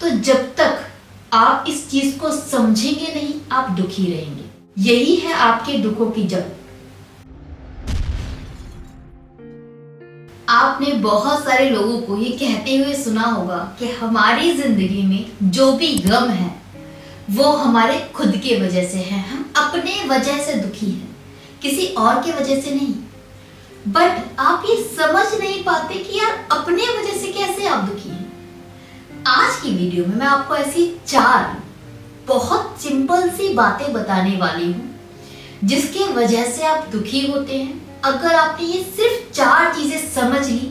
तो जब तक आप इस चीज को समझेंगे नहीं, आप दुखी रहेंगे। यही है आपके दुखों की जड़। आपने बहुत सारे लोगों को ये कहते हुए सुना होगा कि हमारी जिंदगी में जो भी गम है वो हमारे खुद के वजह से है, हम अपने वजह से दुखी हैं, किसी और के वजह से नहीं। बट आप ये समझ नहीं पाते कि यार अपने वजह से कैसे आप दुखी हैं। आज की वीडियो में मैं आपको ऐसी 4 बहुत सिंपल सी बातें बताने वाली हूँ जिसके वजह से आप दुखी होते हैं। अगर आपने ये सिर्फ 4 चीजें समझ ली,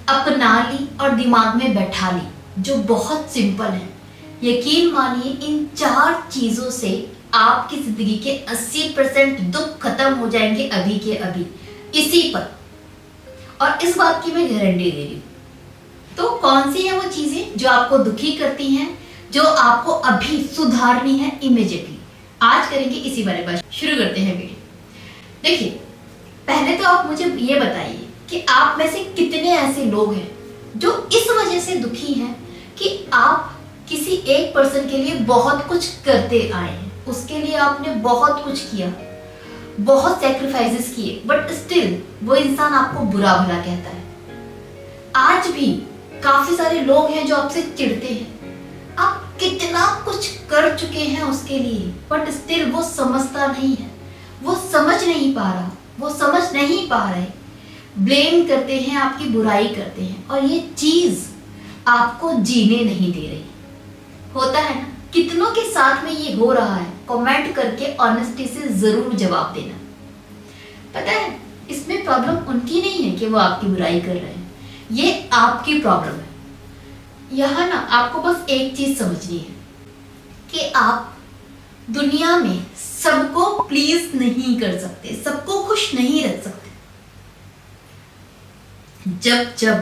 अपना ली और दिमाग में बैठा ली, जो बहुत सिंपल है, यकीन मानिए इन 4 चीजों से आपकी जिंदगी के 80% दुख खत्म हो जाएंगे अभी के अभी, इसी पर। और इस बात की मैं गारंटी दे रही हूँ। तो कौन सी है वो चीजें जो आपको दुखी करती हैं, जो आपको अभी सुधारनी है इमीडिएटली। आज करेंगे इसी बारे में। शुरू करते हैं वीडियो। देखिए, पहले तो आप मुझे ये बताइए कि आप में से कितने ऐसे लोग हैं जो इस वजह से दुखी हैं कि आप किसी एक पर्सन के लिए बहुत कुछ करते आए हैं, उसके लिए आपने बहुत कुछ किया, बहुत सैक्रिफाइसेस किए, बट स्टिल वो इंसान आपको बुरा भला कहता है। आज भी काफी सारे लोग हैं जो आपसे चिढ़ते हैं, आप कितना कुछ कर चुके हैं उसके लिए, बट स्टिल वो समझता नहीं है, वो समझ नहीं पा रहा, वो समझ नहीं पा रहे, ब्लेम करते हैं, आपकी बुराई करते हैं, और ये चीज आपको जीने नहीं दे रही। होता है ना, कितनों के साथ में ये हो रहा है? कमेंट करके ऑनेस्टी से जरूर जवाब देना। पता है, इसमें प्रॉब्लम उनकी नहीं है कि वो आपकी बुराई कर रहे हैं, ये आपकी प्रॉब्लम है। यहाँ ना आपको बस एक चीज समझनी है कि आप दुनिया में सबको प्लीज नहीं कर सकते, सबको खुश नहीं रख सकते। जब जब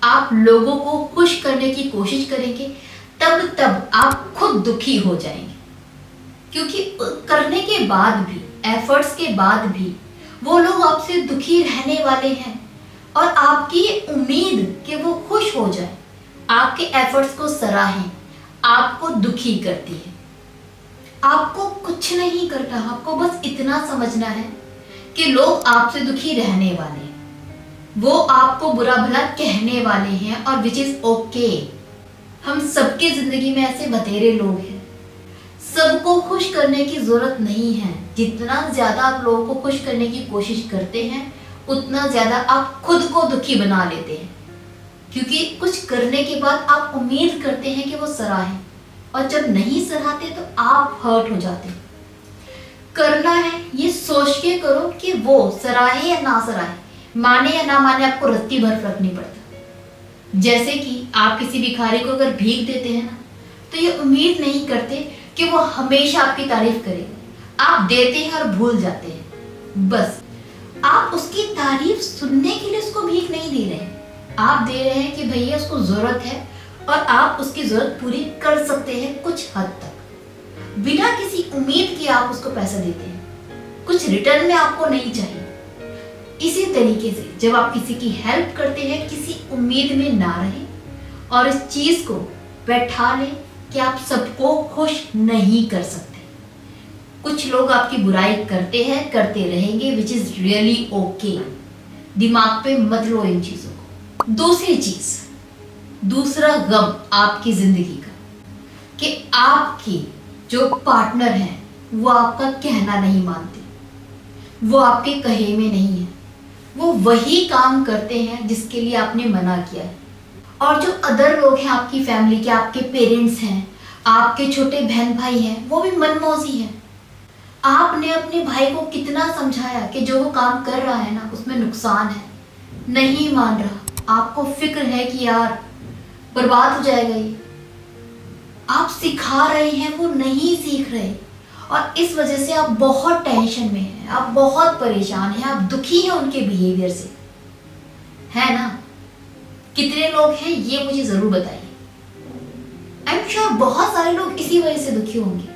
आप लोगों को खुश करने की कोशिश करेंगे तब आप खुद दुखी हो जाएंगे, क्योंकि करने के बाद भी, एफर्ट्स के बाद भी वो लोग आपसे दुखी रहने वाले हैं, और आपकी उम्मीद कि वो खुश हो जाए, आपके एफर्ट्स को सराहें, आपको दुखी करती है। आपको कुछ नहीं करना, आपको बस इतना समझना है कि लोग आपसे दुखी रहने वाले हैं, वो आपको बुरा भला कहने वाले हैं, और विच इज ओके। हम सबके जिंदगी में ऐसे बतेरे लोग हैं, सबको खुश करने की जरूरत नहीं है। जितना ज्यादा आप लोगों को खुश करने की कोशिश करते हैं, उतना ज्यादा आप खुद को दुखी बना लेते हैं, क्योंकि कुछ करने के बाद आप उम्मीद करते हैं कि वो सराहें, और जब नहीं सराहते तो आप हर्ट हो जाते हैं। करना है ये सोच के करो कि वो सराहे या ना सराहे, माने या ना माने, आपको रत्ती भर फर्क नहीं पड़ता। जैसे कि आप किसी भिखारी को अगर भीख देते हैं ना, तो ये उम्मीद नहीं करते कि वो हमेशा आपकी तारीफ करेगा। आप देते हैं और भूल जाते हैं, बस आप उसकी तारीफ सुनने के लिए उसको भीख नहीं दे रहे हैं, आप दे रहे हैं कि भैया उसको जरूरत है और आप उसकी जरूरत पूरी कर सकते हैं कुछ हद तक, बिना किसी उम्मीद के आप उसको पैसा देते हैं, कुछ रिटर्न में आपको नहीं चाहिए। इसी तरीके से जब आप किसी की हेल्प करते हैं, किसी उम्मीद में ना रहे, और इस चीज को बैठा लें कि आप सबको खुश नहीं कर सकते। कुछ लोग आपकी बुराई करते हैं, करते रहेंगे, विच इज रियली ओके। दिमाग पे मत लो इन चीजों को। दूसरी चीज, दूसरा गम आपकी जिंदगी का, कि आपकी जो पार्टनर है वो आपका कहना नहीं मानते, वो आपके कहे में नहीं है, वो वही काम करते हैं जिसके लिए आपने मना किया है। और जो अदर लोग हैं आपकी फैमिली के, आपके पेरेंट्स हैं, आपके छोटे बहन भाई हैं, वो भी मनमौजी हैं। आपने अपने भाई को कितना समझाया कि जो वो काम कर रहा है ना उसमें नुकसान है, नहीं मान रहा। आपको फिक्र है कि यार बर्बाद हो जाएगा ये, आप सिखा रहे हैं, वो नहीं सीख रहे, और इस वजह से आप बहुत टेंशन में हैं, आप बहुत परेशान हैं, आप दुखी हैं उनके बिहेवियर से, है ना? कितने लोग हैं ये मुझे जरूर बताइए। आई एम श्योर बहुत सारे लोग इसी वजह से दुखी होंगे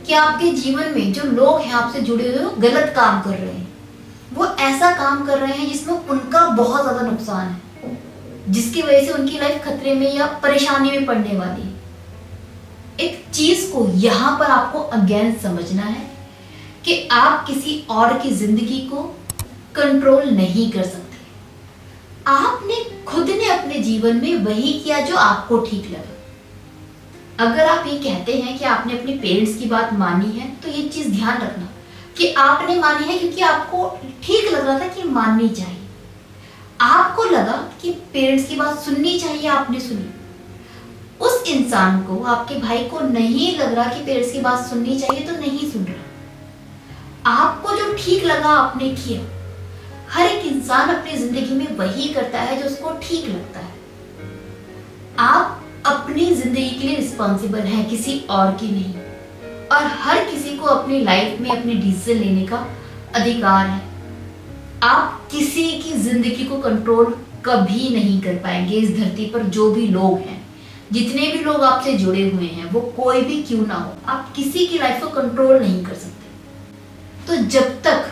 कि आपके जीवन में जो लोग हैं आपसे जुड़े हुए, वो गलत काम कर रहे हैं, वो ऐसा काम कर रहे हैं जिसमें उनका बहुत ज्यादा नुकसान है, जिसकी वजह से उनकी लाइफ खतरे में या परेशानी में पड़ने वाली है। एक चीज को यहाँ पर आपको अगेन समझना है कि आप किसी और की जिंदगी को कंट्रोल नहीं कर सकते। आपने खुद ने अपने जीवन में वही किया जो आपको ठीक लगा। अगर आप ये कहते हैं कि आपने अपने पेरेंट्स की बात मानी है, तो ये चीज ध्यान रखना कि आपने मानी है क्योंकि आपको ठीक लग रहा था कि माननी चाहिए। आपको लगा कि पेरेंट्स की बात सुननी चाहिए, आपने सुनी। उस इंसान को, आपके भाई को नहीं लग रहा कि पेरेंट्स की बात सुननी चाहिए, तो नहीं सुन रहा। आपको जो ठीक लगा आपने किया। हर एक इंसान अपनी जिंदगी में वही करता है जो उसको ठीक लगता है। आप अपनी जिंदगी के लिए रिस्पॉन्सिबल हैं, किसी और की नहीं। और हर किसी को अपनी लाइफ में अपने डिसीजन लेने का अधिकार है। आप किसी की जिंदगी को कंट्रोल कभी नहीं कर पाएंगे इस धरती पर। जो भी लोग हैं, जितने भी लोग आपसे जुड़े हुए हैं, वो कोई भी क्यों ना हो, आप किसी की लाइफ को कंट्रोल नहीं कर सकते। तो जब तक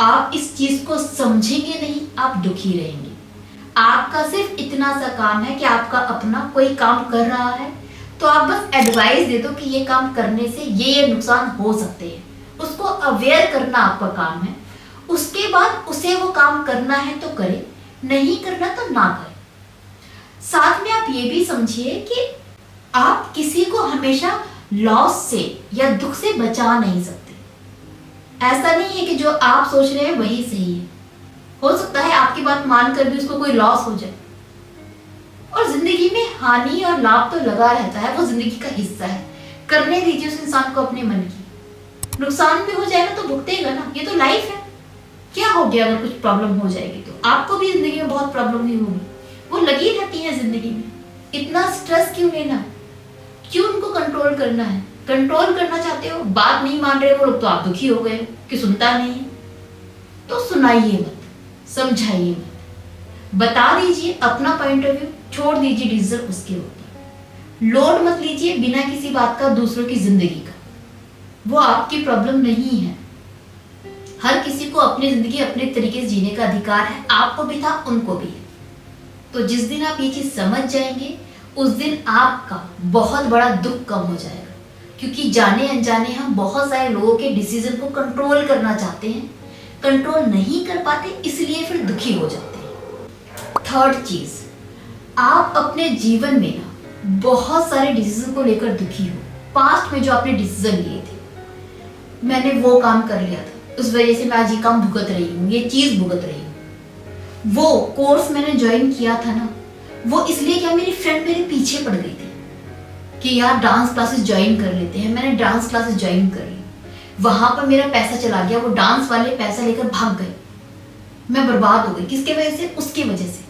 आप इस चीज को समझेंगे नहीं, आप दुखी रहेंगे। आपका सिर्फ इतना सा काम है कि आपका अपना कोई काम कर रहा है तो आप बस एडवाइस दे दो कि ये काम करने से ये नुकसान हो सकते हैं। उसको अवेयर करना आपका काम है। उसके बाद उसे वो काम करना है तो करे, नहीं करना तो ना करे। साथ में आप ये भी समझिए कि आप किसी को हमेशा लॉस से या दुख से बचा नहीं सकते। ऐसा नहीं है कि जो आप सोच रहे हैं वही सही है। हो सकता है आपकी बात मानकर भी उसको कोई लॉस हो जाए। और जिंदगी में हानि और लाभ तो लगा रहता है, वो जिंदगी का हिस्सा है। करने दीजिए उस इंसान को अपने मन की। नुकसान भी हो जाएगा तो भुगतेगा ना, ये तो लाइफ है। क्या हो गया अगर कुछ प्रॉब्लम हो जाएगी तो? आपको भी जिंदगी में बहुत प्रॉब्लम नहीं होगी, वो लगी रहती है जिंदगी में। इतना स्ट्रेस क्यों लेना, क्यों उनको कंट्रोल करना है? कंट्रोल करना चाहते हो, बात नहीं मान रहे वो लोग, तो आप दुखी हो गए कि सुनता नहीं है। तो सुनाइए मत, समझाइए मत, बता दीजिए अपना पॉइंट ऑफ व्यू, छोड़ दीजिए डिसीजन उसके ऊपर। लोड मत लीजिए बिना किसी बात का दूसरों की जिंदगी का। वो आपकी प्रॉब्लम नहीं है। हर किसी को अपनी जिंदगी अपने तरीके से जीने का अधिकार है। आपको भी था, उनको भी है। तो जिस दिन आप ये चीज समझ जाएंगे, उस दिन आपका बहुत बड़ा दुख कम हो जाएगा। क्योंकि जाने अनजाने हम बहुत सारे लोगों के डिसीजन को कंट्रोल करना चाहते हैं, कंट्रोल नहीं कर पाते, इसलिए फिर दुखी हो जाते हैं। थर्ड चीज, आप अपने जीवन में ना बहुत सारे डिसीजन को लेकर दुखी हो। पास्ट में जो आपने डिसीजन लिए थे, मैंने वो काम कर लिया था, उस वजह से मैं आज ये काम भुगत रही हूँ, ये चीज भुगत रही हूँ। वो कोर्स मैंने ज्वाइन किया था ना, वो इसलिए क्या मेरी फ्रेंड मेरे पीछे पड़ गई थी कि यार डांस क्लासेस ज्वाइन कर लेते हैं। मैंने डांस क्लासेस ज्वाइन कर ली, वहां पर मेरा पैसा चला गया। वो डांस वाले पैसा लेकर भाग गए, मैं बर्बाद हो गई। किसके वजह से? उसकी वजह से।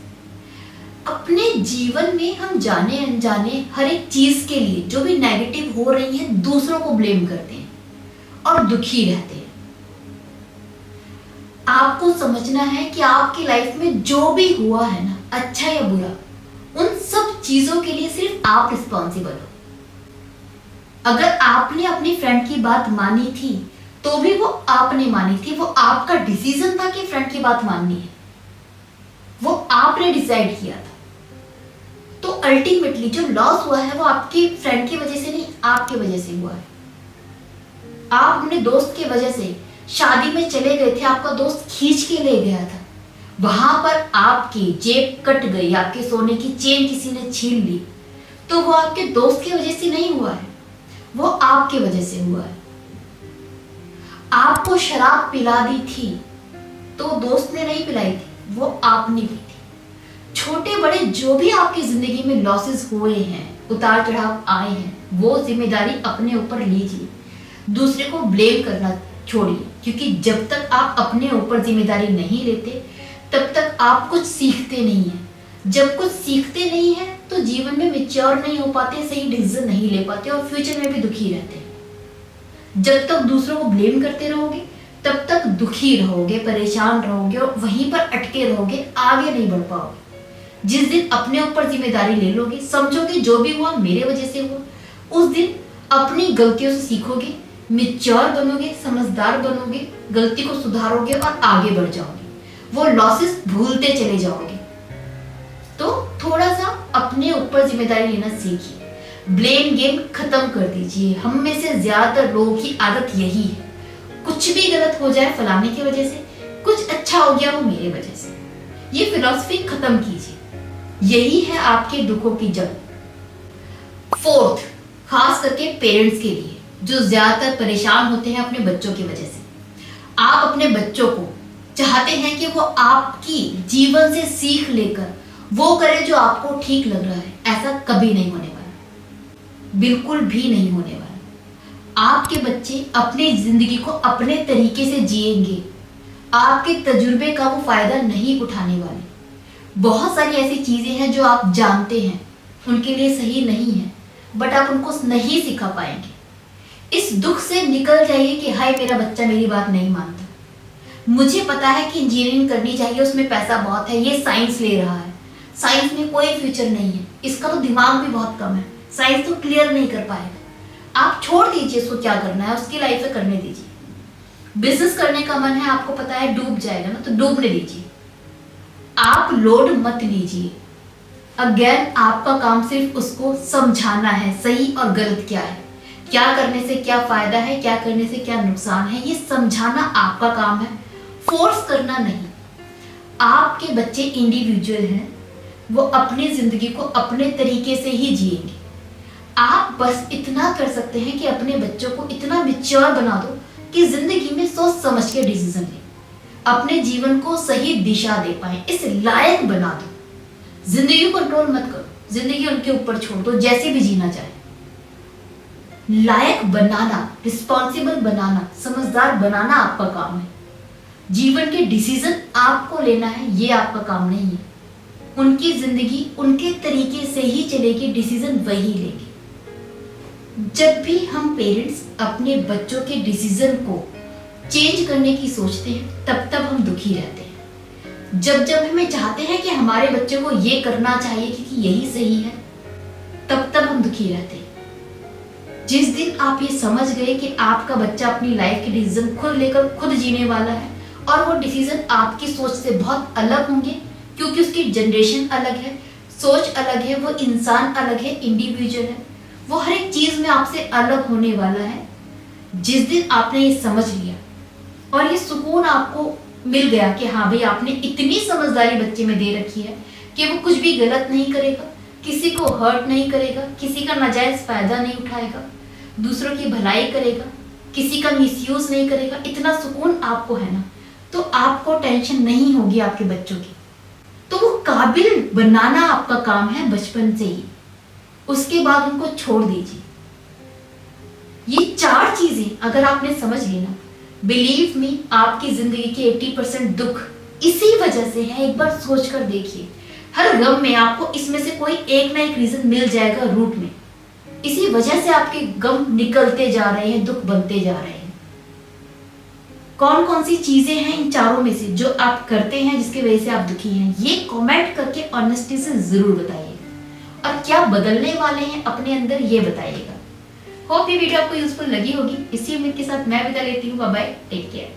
अपने जीवन में हम जाने अनजाने हर एक चीज के लिए जो भी नेगेटिव हो रही है, दूसरों को ब्लेम करते हैं और दुखी रहते हैं। आपको समझना है कि आपकी लाइफ में जो भी हुआ है ना, अच्छा या बुरा, उन सब चीजों के लिए सिर्फ आप रिस्पॉन्सिबल हो। अगर आपने अपनी फ्रेंड की बात मानी थी तो भी वो आपने मानी थी, वो आपका डिसीजन था कि फ्रेंड की बात माननी है, वो आपने डिसाइड किया था। तो अल्टीमेटली जो लॉस हुआ है वो आपकी फ्रेंड की वजह से नहीं, आपकी वजह से हुआ है। आप अपने दोस्त की वजह से शादी में चले गए थे, आपका दोस्त खींच के ले गया था, वहां पर आपकी जेब कट गई, आपके सोने की चेन किसी ने छीन ली, तो वो आपके दोस्त की वजह से नहीं हुआ है, वो आपके वजह से हुआ है। आपको शराब पिला दी थी तो दोस्त ने नहीं पिलाई थी, वो आपने पी थी। छोटे बड़े जो भी आपकी जिंदगी में लॉसेस हुए हैं, उतार चढ़ाव आए हैं, वो जिम्मेदारी अपने ऊपर लीजिए। दूसरे को ब्लेम करना छोड़िए, क्योंकि जब तक आप अपने ऊपर जिम्मेदारी नहीं लेते तब तक आप कुछ सीखते नहीं हैं। जब कुछ सीखते नहीं हैं तो जीवन में मैच्योर नहीं हो पाते, सही डिसीजन नहीं ले पाते और फ्यूचर में भी दुखी रहते हैं। जब तक दूसरों को ब्लेम करते रहोगे तब तक दुखी रहोगे, परेशान रहोगे और वहीं पर अटके रहोगे, आगे नहीं बढ़ पाओगे। जिस दिन अपने ऊपर जिम्मेदारी ले लोगे, समझोगे जो भी हुआ मेरे वजह से हुआ, उस दिन अपनी गलतियों से सीखोगे, मैच्योर बनोगे, समझदार बनोगे, गलती को सुधारोगे और आगे बढ़ जाओगे। वो लॉसेस भूलते चले जाओगे। तो थोड़ा सा अपने ऊपर जिम्मेदारी लेना सीखिए। ब्लेम गेम खत्म कर दीजिए। हम में से ज्यादातर लोगों की आदत यही है, कुछ भी गलत हो जाए फलाने की वजह से, कुछ अच्छा हो गया वो मेरे वजह से। ये फिलॉसफी खत्म कीजिए, यही है आपके दुखों की जड़। फोर्थ, खास करके पेरेंट्स के लिए जो ज्यादातर परेशान होते हैं अपने बच्चों की वजह से। आप अपने बच्चों को चाहते हैं कि वो आपकी जीवन से सीख लेकर वो करे जो आपको ठीक लग रहा है। ऐसा कभी नहीं होने वाला, बिल्कुल भी नहीं होने वाला। आपके बच्चे अपनी जिंदगी को अपने तरीके से जिएंगे, आपके तजुर्बे का वो फायदा नहीं उठाने वाले। बहुत सारी ऐसी चीजें हैं जो आप जानते हैं उनके लिए सही नहीं है, बट आप उनको नहीं सिखा पाएंगे। इस दुख से निकल जाइए कि हाय मेरा बच्चा मेरी बात नहीं मानता, मुझे पता है कि इंजीनियरिंग करनी चाहिए, उसमें पैसा बहुत है, ये साइंस ले रहा है, साइंस में कोई फ्यूचर नहीं है, इसका तो दिमाग भी बहुत कम है, साइंस तो क्लियर नहीं कर पाएगा। आप छोड़ दीजिए उसको क्या करना है, उसकी लाइफ में करने दीजिए। बिजनेस करने का मन है, आपको पता है डूब जाएगा ना, तो डूबने दीजिए। आप लोड मत लीजिए। अगेन आपका काम सिर्फ उसको समझाना है सही और गलत क्या है, क्या करने से क्या फायदा है, क्या करने से क्या नुकसान है, ये समझाना आपका काम है, फोर्स करना नहीं। आपके बच्चे इंडिविजुअल हैं, वो अपनी जिंदगी को अपने तरीके से ही जिएंगे। आप बस इतना कर सकते हैं कि अपने बच्चों को इतना मैच्योर बना दो कि जिंदगी में सोच समझ के डिसीजन ले, अपने जीवन को सही दिशा दे पाए, इस लायक बना दो। जिंदगी को कंट्रोल मत करो, जिंदगी उनके ऊपर छोड़ दो, जैसे भी जीना चाहे। लायक बनाना, रिस्पॉन्सिबल बनाना, समझदार बनाना आपका काम है। जीवन के डिसीजन आपको लेना है, ये आपका काम नहीं है। उनकी जिंदगी उनके तरीके से ही चलेगी, डिसीजन वही लेंगे। जब भी हम पेरेंट्स अपने बच्चों के डिसीजन को चेंज करने की सोचते हैं तब तब हम दुखी रहते हैं। जब जब हमें चाहते हैं कि हमारे बच्चों को ये करना चाहिए क्योंकि यही सही है, तब तब हम दुखी रहते हैं। जिस दिन आप ये समझ गए कि आपका बच्चा अपनी लाइफ के डिसीजन खुद लेकर खुद जीने वाला है और वो डिसीजन आपकी सोच से बहुत अलग होंगे क्योंकि उसकी जनरेशन अलग है, सोच अलग है, वो इंसान अलग है, इंडिविजुअल है, वो हर एक चीज में आपसे अलग होने वाला है। जिस दिन आपने ये समझ लिया और ये सुकून आपको मिल गया कि हाँ भाई आपने इतनी समझदारी बच्चे में दे रखी है कि वो कुछ भी गलत नहीं करेगा, किसी को हर्ट नहीं करेगा, किसी का नाजायज फायदा नहीं उठाएगा, दूसरों की भलाई करेगा, किसी का मिसयूज नहीं करेगा, इतना सुकून आपको है ना, तो आपको टेंशन नहीं होगी आपके बच्चों की। तो वो काबिल बनाना आपका काम है बचपन से ही, उसके बाद उनको छोड़ दीजिए। ये 4 चीजें अगर आपने समझ ली ना, बिलीव मी, आपकी जिंदगी के 80% दुख इसी वजह से है। एक बार सोच कर देखिए, हर गम में आपको इसमें से कोई एक ना एक रीजन मिल जाएगा रूट में। इसी वजह से आपके गम निकलते जा रहे हैं, दुख बनते जा रहे हैं। कौन कौन सी चीजें हैं इन 4 में से जो आप करते हैं जिसकी वजह से आप दुखी हैं, ये कमेंट करके ऑनेस्टी से जरूर बताइएगा। और क्या बदलने वाले हैं अपने अंदर, ये बताइएगा। होप ये वीडियो आपको यूजफुल लगी होगी। इसी उम्मीद के साथ मैं विदा लेती हूँ। Bye bye, take care.